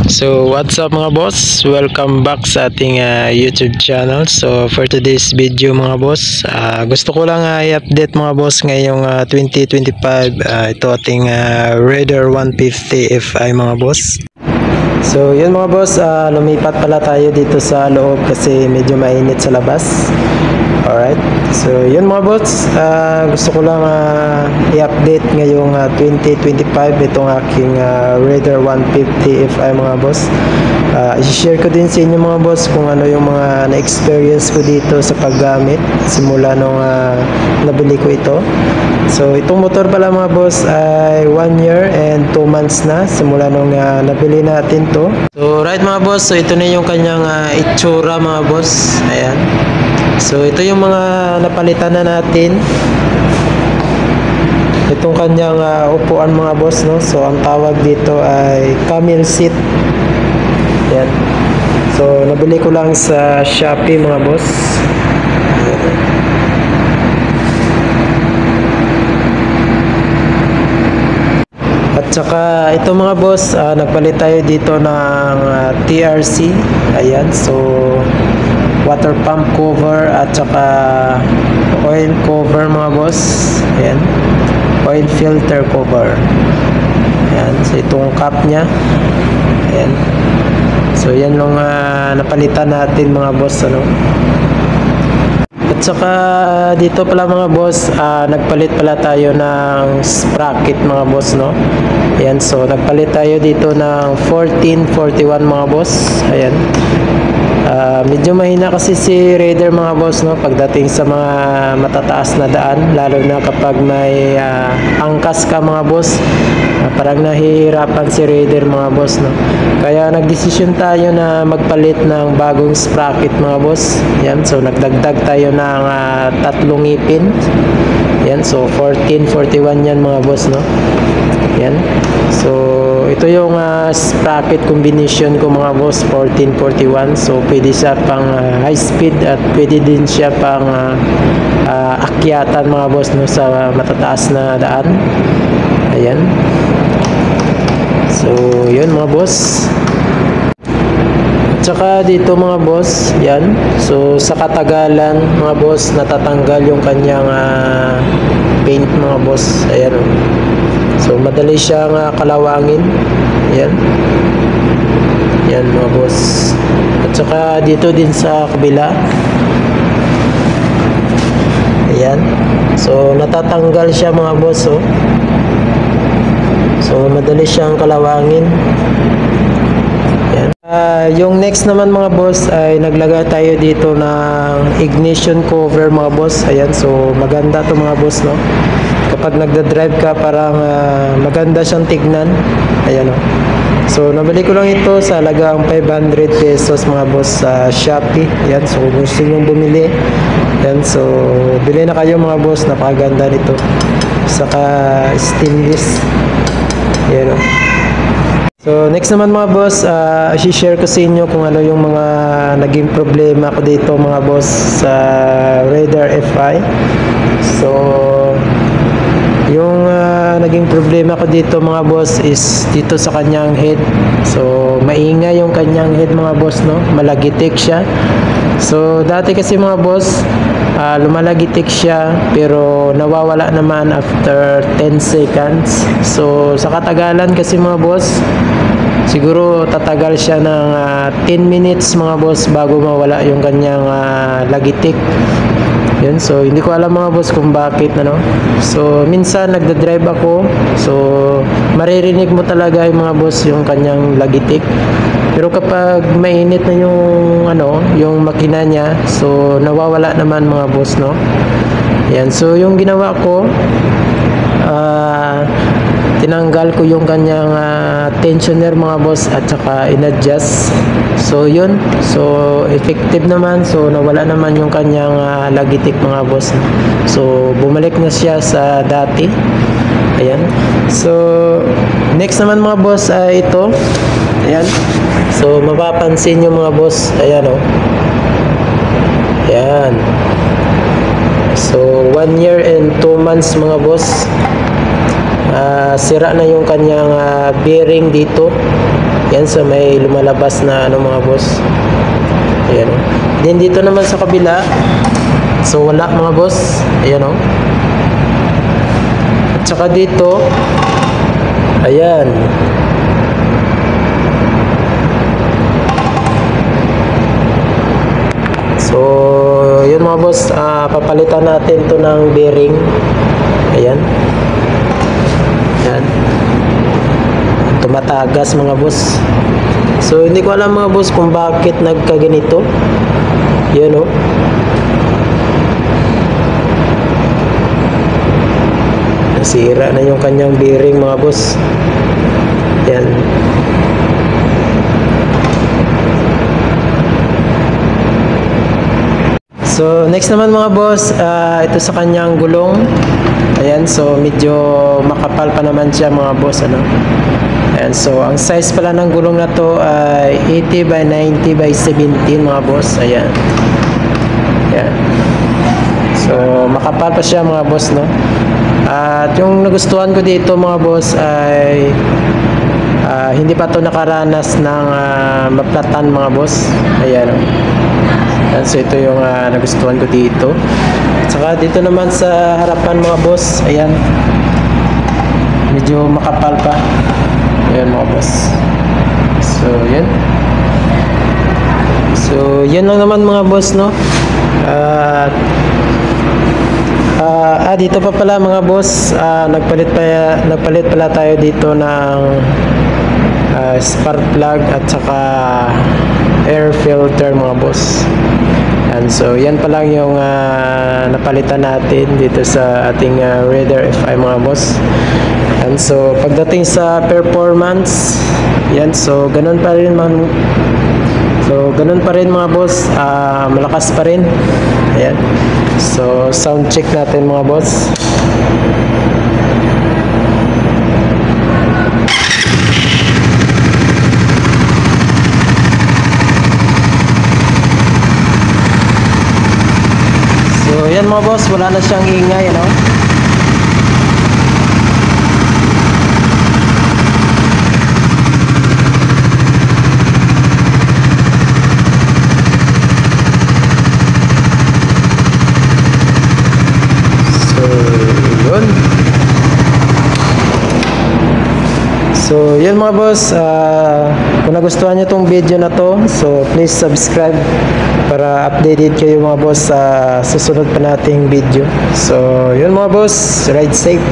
So what's up mga boss? Welcome back sa ating YouTube channel. So for today's video mga boss, gusto ko lang i-update mga boss ngayong 2025. Ito ating Raider 150 Fi mga boss. So yun mga boss, lumipat pala tayo dito sa loob kasi medyo mainit sa labas. Alright, so yun mga boss, gusto ko lang i-update ngayong 2025 itong aking Raider 150 Fi mga boss. I-share ko din sa inyo mga boss kung ano yung mga na-experience ko dito sa paggamit simula nung nabili ko ito. So itong motor pala mga boss ay 1 year and 2 months na simula nung nabili natin to. So right mga boss, so ito na yung kanyang itsura mga boss. Ayan. So ito yung mga napalitan na natin. Itong kanyang upuan mga boss, no. So ang tawag dito ay camel seat. Yan. So nabili ko lang sa Shopee mga boss. At saka ito mga boss, nagpalit tayo dito ng TRC. Ayan. So water pump cover at saka oil cover mga boss. Ayan. Oil filter cover. Ayan. So itong cap nya. Ayan. So yan yung napalitan natin mga boss, ano. At saka dito pala mga boss, nagpalit pala tayo ng sprocket mga boss, no. Ayan. So nagpalit tayo dito ng 1441 mga boss. Ayan. Medyo mahina kasi si Raider mga boss, no, pagdating sa mga matataas na daan, lalo na kapag may angkas ka mga boss. Parang nahihirapan si Raider mga boss, no. Kaya nagdesisyon tayo na magpalit ng bagong sprocket mga boss. Yan, so nagdagdag tayo ng 3 ngipin. Yan, so 1441 yan mga boss, no. Yan. So ito yung sprocket combination ko mga boss, 1441. So pwede siya pang high speed at pwede din siya pang akyatan mga boss, no, sa matataas na daan. Ayan. So yun mga boss. Tsaka dito mga boss, yan. So sa katagalan mga boss, natatanggal yung kanyang paint mga boss. Ayan. So madali siyang kalawangin. Ayan. Yan mga boss. At saka dito din sa kabila. Ayan. So natatanggal siya mga boss, oh. So madali siyang kalawangin. Ayan. Yung next naman mga boss ay naglagay tayo dito ng ignition cover mga boss. Ayan. So maganda to mga boss, no. Kapag nagda-drive ka, parang maganda siyang tignan. Ayan, oh. So nabili ko lang ito sa halagang 500 pesos mga boss sa Shopee. Ayan. So kung gusto nyo bumili, ayan, so bili na kayo mga boss. Napakaganda nito. Saka stainless. Ayan, oh. So next naman mga boss, i-share ko sa inyo kung ano yung mga naging problema ko dito mga boss sa Raider Fi. So yung naging problema ko dito mga boss is dito sa kanyang head. So maingay yung kanyang head mga boss, no. Malagitik siya. So dati kasi mga boss, lumalagitik siya pero nawawala naman after 10 seconds. So sa katagalan kasi mga boss, siguro tatagal siya ng 10 minutes mga boss bago mawala yung kanyang lagitik. Yun, so hindi ko alam mga boss kung bakit, ano. So minsan nagda-drive ako, so maririnig mo talaga yung mga boss yung kanyang lagitik. Pero kapag mainit na yung yung makina niya, so nawawala naman mga boss, no. Yan, so yung ginawa ko, tinanggal ko yung kanyang tensioner mga boss at saka in-adjust. So yun, so effective naman. So nawala naman yung kanyang lagitik mga boss. So bumalik na siya sa dati. Ayan. So next naman mga boss ay ito. Ayan. So mapapansin nyo mga boss, ayan, oh. Ayan. So 1 year and 2 months mga boss. Sira na yung kanyang bearing dito. Yan, so may lumalabas na ano mga boss. Ayan o. Then dito naman sa kabila, so wala mga boss. Ayan o. At saka dito, ayan. So yun mga boss, papalitan natin to ng bearing. Ayan. Ayan. Tumatagas mga boss. So hindi ko alam mga boss kung bakit nagkaganito. Yan o. Nasira na yung kanyang bearing mga boss. Yan. So next naman mga boss, ito sa kanyang gulong. Ayan, so medyo makapal pa naman siya mga boss, ano. Ayan, so ang size pala ng gulong na to ay 80 by 90 by 17 mga boss. Ayan. Ayan. So makapal pa siya mga boss, no. At yung nagustuhan ko dito mga boss ay hindi pa to nakaranas ng maplatan mga boss. Ayan. Ayan, so ito yung nagustuhan ko dito. At saka dito naman sa harapan mga boss, ayan, medyo makapal pa. Ayan mga boss. So yan. So yan lang naman mga boss, no. Dito pa pala mga boss, nagpalit pala tayo dito ng spark plug at saka air filter mga boss. And so yan pa lang yung napalitan natin dito sa ating Raider FI mga boss. And so pagdating sa performance, yan, so ganun pa rin mga boss, malakas pa rin. Ayan. So sound check natin mga boss. So yan mga boss, wala na siyang ingay, no? So yun mga boss, kung nagustuhan nyo tong video na to, so please subscribe para updated kayo mga boss sa susunod pa nating video. So yun mga boss, ride safe.